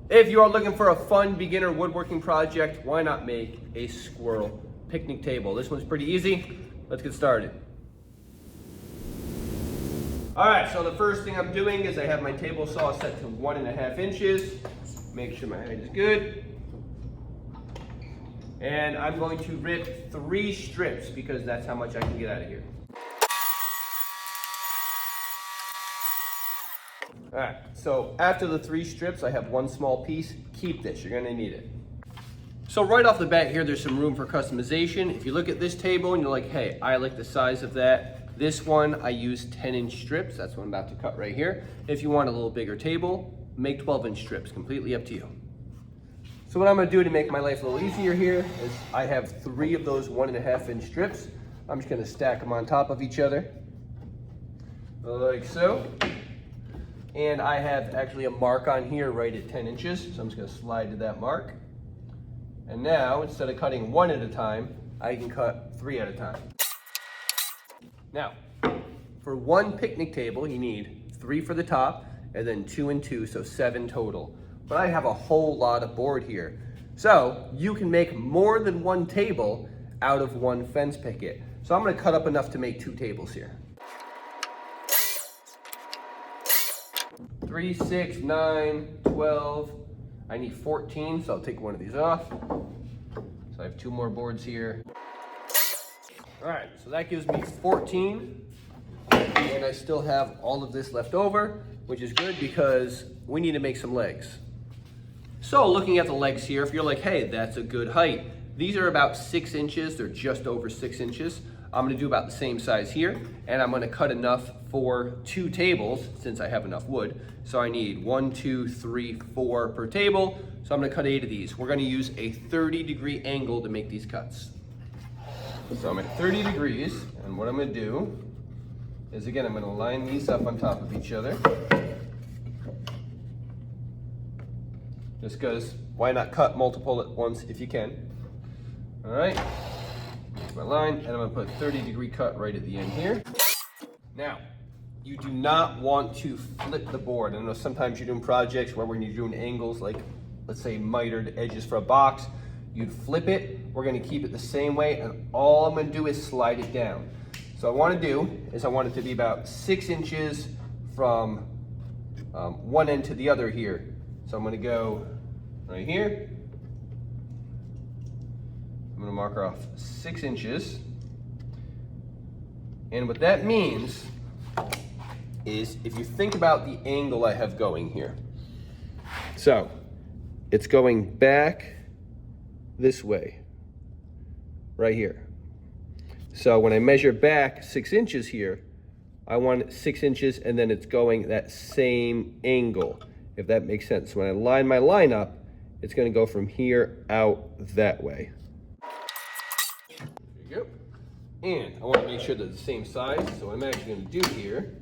If you are looking for a fun beginner woodworking project, why not make a Squirrel picnic table? This one's pretty easy. Let's get started. All right, so the first thing I'm doing is I have my table saw set to 1.5 inches. Make sure my height is good. And I'm going to rip 3 strips because that's how much I can get out of here. All right, so after the 3 strips, I have 1 small piece. Keep this, you're gonna need it. So right off the bat here, there's some room for customization. If you look at this table and you're like, hey, I like the size of that. This one, I use 10-inch strips. That's what I'm about to cut right here. If you want a little bigger table, make 12-inch strips, completely up to you. So what I'm gonna do to make my life a little easier here is I have 3 of those 1.5-inch strips. I'm just gonna stack them on top of each other, like so. And I have actually a mark on here right at 10 inches. So I'm just gonna slide to that mark. And now, instead of cutting 1 at a time, I can cut 3 at a time. Now, for 1 picnic table, you need 3 for the top, and then 2 and 2, so 7 total. But I have a whole lot of board here. So you can make more than 1 table out of 1 fence picket. So I'm gonna cut up enough to make 2 tables here. 3, 6, 9, 12. I need 14, so I'll take one of these off. So I have 2 more boards here. All right, so that gives me 14. And I still have all of this left over, which is good because we need to make some legs. So looking at the legs here, if you're like, hey, that's a good height. These are about 6 inches, they're just over 6 inches. I'm gonna do about the same size here, and I'm gonna cut enough for 2 tables since I have enough wood. So I need 1, 2, 3, 4 per table. So I'm gonna cut 8 of these. We're gonna use a 30-degree angle to make these cuts. So I'm at 30 degrees, and what I'm gonna do is, again, I'm gonna line these up on top of each other. Just because, why not cut multiple at once if you can? All right. My line, and I'm gonna put a 30-degree cut right at the end here. Now, you do not want to flip the board. I know sometimes you're doing projects where when you're doing angles, like let's say mitered edges for a box, you'd flip it. We're gonna keep it the same way, and all I'm gonna do is slide it down. So what I wanna do is I want it to be about 6 inches from one end to the other here. So I'm gonna go right here. I'm gonna mark off 6 inches. And what that means is if you think about the angle I have going here. So it's going back this way, right here. So when I measure back 6 inches here, I want 6 inches and then it's going that same angle, if that makes sense. When I line my line up, it's gonna go from here out that way. And I want to make sure they're the same size. So what I'm actually going to do here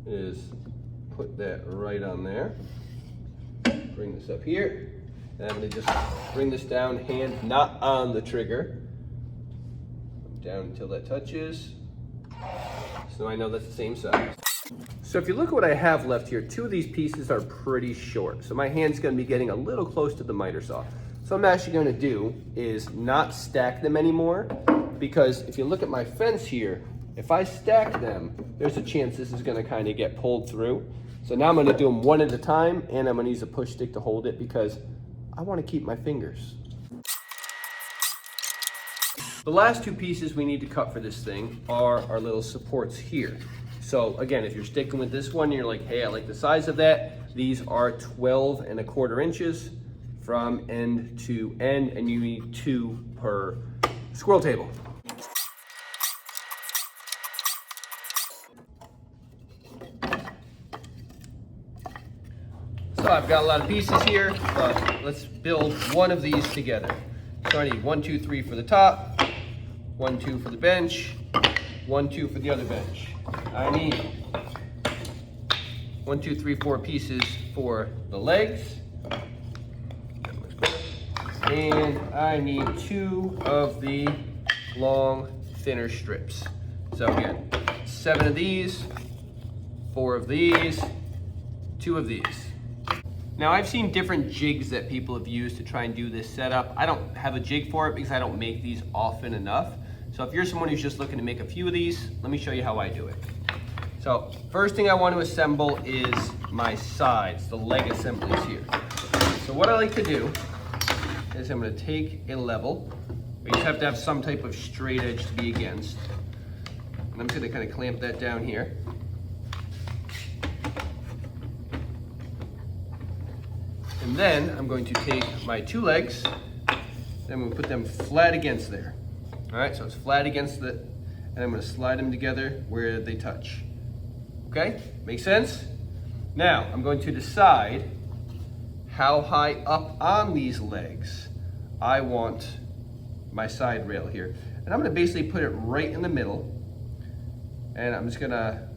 is put that right on there. Bring this up here. And I'm going to just bring this down, hand not on the trigger. Down until that touches. So I know that's the same size. So if you look at what I have left here, 2 of these pieces are pretty short. So my hand's going to be getting a little close to the miter saw. So what I'm actually going to do is not stack them anymore. Because if you look at my fence here, if I stack them, there's a chance this is gonna kind of get pulled through. So now I'm gonna do them 1 at a time, and I'm gonna use a push stick to hold it because I wanna keep my fingers. The last 2 pieces we need to cut for this thing are our little supports here. So again, if you're sticking with this one, you're like, hey, I like the size of that. These are 12.25 inches from end to end, and you need 2 per squirrel table. So I've got a lot of pieces here, but let's build 1 of these together. So I need 1, 2, 3 for the top, 1, 2 for the bench, 1, 2 for the other bench. I need 1, 2, 3, 4 pieces for the legs. And I need 2 of the long, thinner strips. So again, 7 of these, 4 of these, 2 of these. Now I've seen different jigs that people have used to try and do this setup. I don't have a jig for it because I don't make these often enough. So if you're someone who's just looking to make a few of these, let me show you how I do it. So first thing I want to assemble is my sides, the leg assemblies here. So what I like to do is I'm going to take a level. You just have to have some type of straight edge to be against. And I'm just going to kind of clamp that down here. And then I'm going to take my two legs and I'm going to put them flat against there. All right, so it's flat against it, and I'm going to slide them together where they touch. Okay, make sense? Now I'm going to decide how high up on these legs I want my side rail here. And I'm going to basically put it right in the middle, and I'm just going to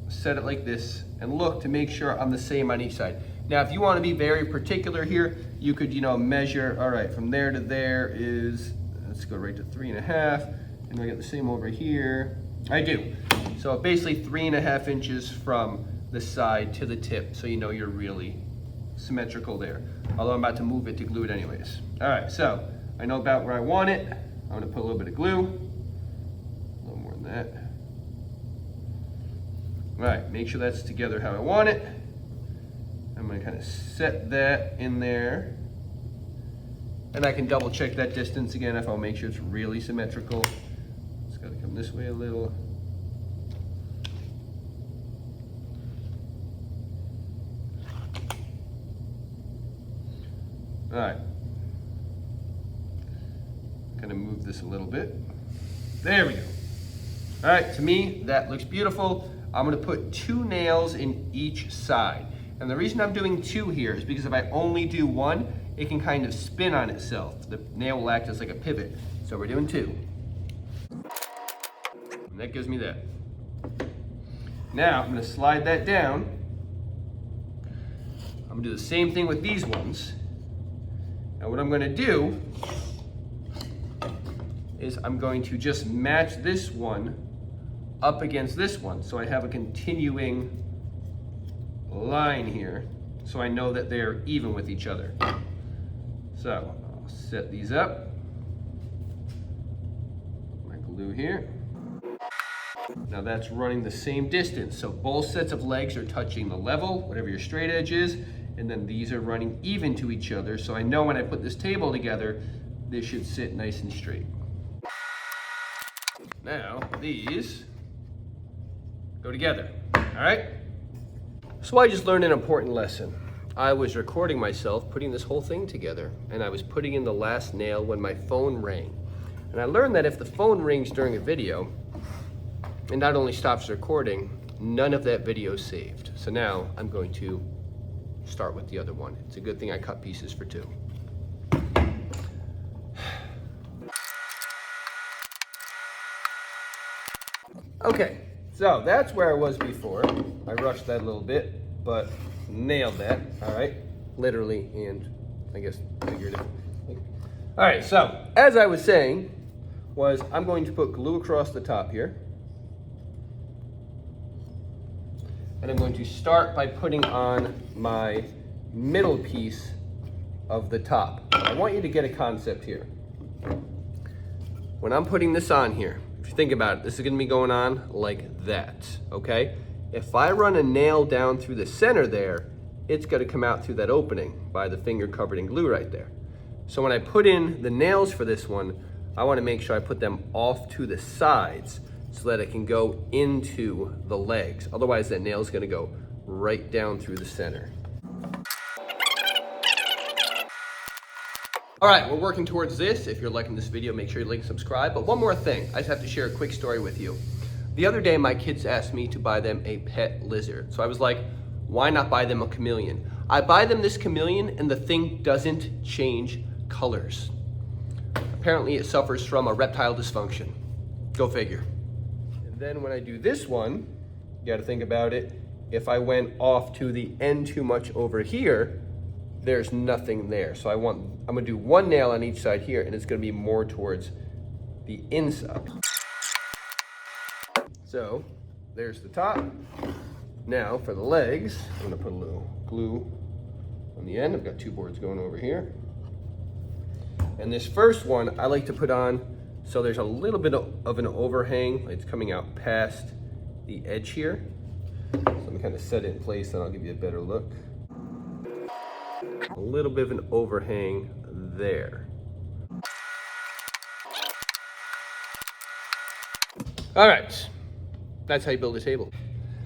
set it like this and look to make sure I'm the same on each side. Now, if you want to be very particular here, you could, measure, all right, from there to there is, let's go right to 3.5, and I get the same over here. I do. So basically 3.5 inches from the side to the tip, so you know you're really symmetrical there. Although I'm about to move it to glue it anyways. All right, so I know about where I want it. I'm gonna put a little bit of glue, a little more than that. All right, make sure that's together how I want it. I'm gonna kind of set that in there. And I can double check that distance again if I'll make sure it's really symmetrical. It's gotta come this way a little. All right. Kind of move this a little bit. There we go. All right, to me, that looks beautiful. I'm gonna put 2 nails in each side. And the reason I'm doing 2 here is because if I only do 1, it can kind of spin on itself. The nail will act as like a pivot. So we're doing 2. And that gives me that. Now I'm gonna slide that down. I'm gonna do the same thing with these ones. Now what I'm gonna do is I'm going to just match this one up against this one. So I have a continuing line here, so I know that they're even with each other. So I'll set these up. My glue here. Now that's running the same distance. So both sets of legs are touching the level, whatever your straight edge is, and then these are running even to each other. So I know when I put this table together, this should sit nice and straight. Now these go together, all right? So I just learned an important lesson. I was recording myself putting this whole thing together, and I was putting in the last nail when my phone rang. And I learned that if the phone rings during a video, it not only stops recording, none of that video is saved. So now I'm going to start with the other one. It's a good thing I cut pieces for 2. Okay, so that's where I was before. I rushed that a little bit, but nailed that, all right? Literally and I guess figuratively. All right, so as I was saying, I'm going to put glue across the top here. And I'm going to start by putting on my middle piece of the top. I want you to get a concept here. When I'm putting this on here, if you think about it, this is gonna be going on like that, okay? If I run a nail down through the center there, it's gonna come out through that opening by the finger covered in glue right there. So when I put in the nails for this one, I wanna make sure I put them off to the sides so that it can go into the legs. Otherwise that nail's gonna go right down through the center. All right, we're working towards this. If you're liking this video, make sure you like and subscribe. But one more thing, I just have to share a quick story with you. The other day, my kids asked me to buy them a pet lizard. So I was like, why not buy them a chameleon? I buy them this chameleon and the thing doesn't change colors. Apparently it suffers from a reptile dysfunction. Go figure. And then when I do this one, you gotta think about it. If I went off to the end too much over here, there's nothing there. So I'm gonna do 1 nail on each side here, and it's gonna be more towards the inside. So there's the top. Now for the legs, I'm gonna put a little glue on the end. I've got 2 boards going over here. And this first one I like to put on so there's a little bit of an overhang. It's coming out past the edge here. So let me kind of set it in place and I'll give you a better look. A little bit of an overhang there. All right, that's how you build a table.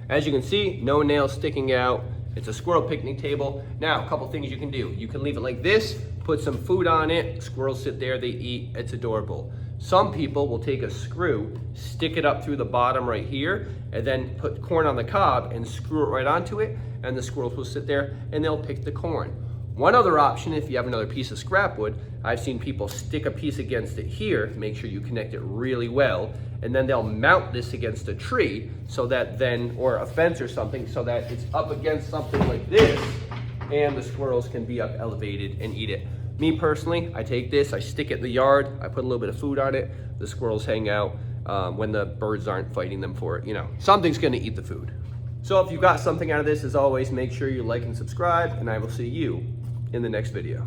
As you can see, no nails sticking out. It's a squirrel picnic table. Now, a couple things you can do. You can leave it like this, put some food on it, squirrels sit there, they eat, it's adorable. Some people will take a screw, stick it up through the bottom right here, and then put corn on the cob and screw it right onto it, and the squirrels will sit there and they'll pick the corn. One other option, if you have another piece of scrap wood, I've seen people stick a piece against it here, make sure you connect it really well, and then they'll mount this against a tree so that then, or a fence or something, so that it's up against something like this, and the squirrels can be up elevated and eat it. Me personally, I take this, I stick it in the yard, I put a little bit of food on it, the squirrels hang out when the birds aren't fighting them for it, you know, something's gonna eat the food. So if you got something out of this, as always, make sure you like and subscribe, and I will see you in the next video.